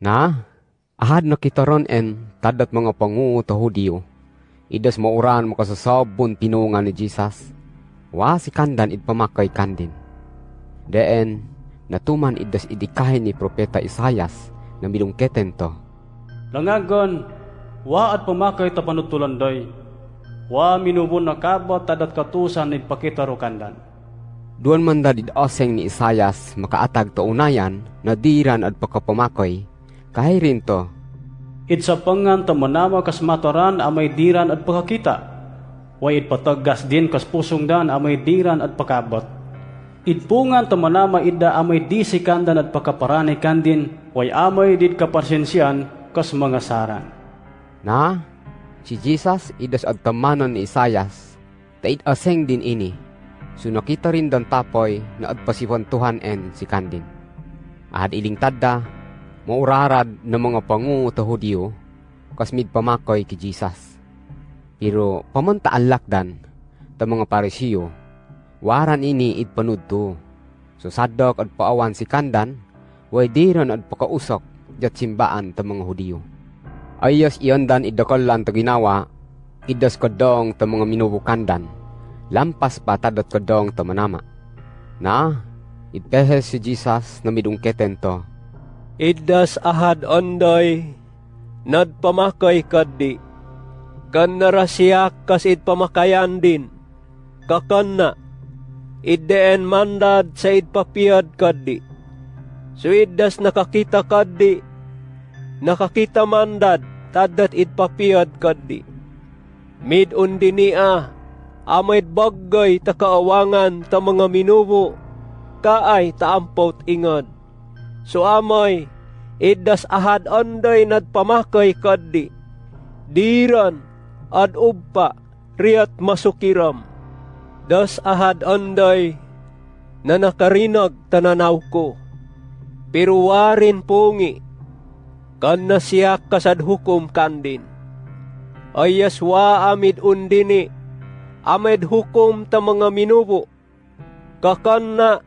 Na, ahad na kita ron tadat mga pangu to Hudiyo. Idas mauran makasasabon pinungan ni Jesus. Wa si kandan pamakay kandin. Deen, natuman idas idikahin ni Propeta Isayas na milungketen to. Langagon, wa at pamakay ta panutulanday. Wa minubon na kabot tadat katusan idpakita ro kandan. Duan man da didaseng ni Isayas makaatag to unayan na diran at pagkapamakoy. Kahirin to. Idsapangan ta manama kas mataran amay diran at pagkakita. Way idpataggas din kas pusong dan amay diran at pakabot. Idpungan ta manama idda amay di si kandan at pakaparani kandin. Way amay did kapasensyan kas mga saran. Na, si Jesus idas at tamanon ni Isayas. Tait aseng din ini. So nakita rin dan tapoy na adpasipantuhan si kandin. Ahad iling tadda, maurarad ng mga pangu to Hudiyo, kasmid pamakoy ki Jesus. Pero pamunta ang lakdan, ta mga Parisiyo, waran ini idpanud to. So sadok at paawan si kandan, way diron at pakausok, jat simbaan ta mga Hudiyo. Ayos iyon dan idakolan ta ginawa, idas kodong ta mga minubukandan, lampas pa tadot kodong ta manama. Na, idpehes si Jesus na midungketen to. Idas ahad ondoy, nadpamakay kaddi, kan narasiyak kas idpamakayan din, kakanna, iddeen mandad sa idpapiyad kaddi. So idas nakakita kaddi, nakakita mandad, tadat idpapiyad kaddi. Mid undi niya, amay bagay ta kaawangan ta mga minubo, kaay taampot ingad. So amay, idas ahad onday nadpamakay kaddi, diran ad ubpa riyat masukiram. Das ahad onday na nakarinag tananaw ko, pero warin pungi, kan nasiyak kasad hukum kandin. Ayas wa amid undini, amid hukum ta mga minubo, kakanna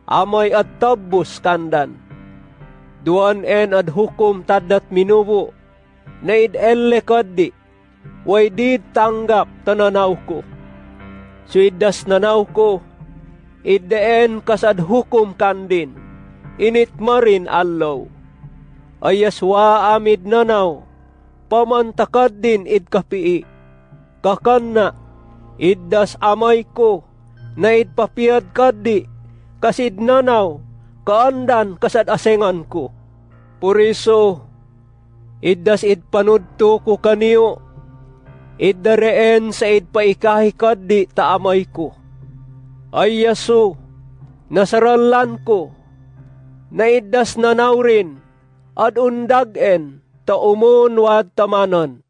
amay at tabus kandan. Duan ad hukum tadat minubo, na idelle kaddi, way di tanggap tananaw ko. So idas nanaw ko, iddeen kasad hukum kandin, init marin allaw. Ayas wa amid nanaw, pamantakad din idkapii, kakanna, iddas amay ko, na idpapiyad kaddi, kasid nanaw, kaandan kasad asengan ko. Puriso, iddas idpanudto ko kaniyo, iddareen sa idpaikahi kaddi taamay ko. Ayaso, nasaralan ko, na iddas nanaw rin, ad undagen ta umon wad tamanan.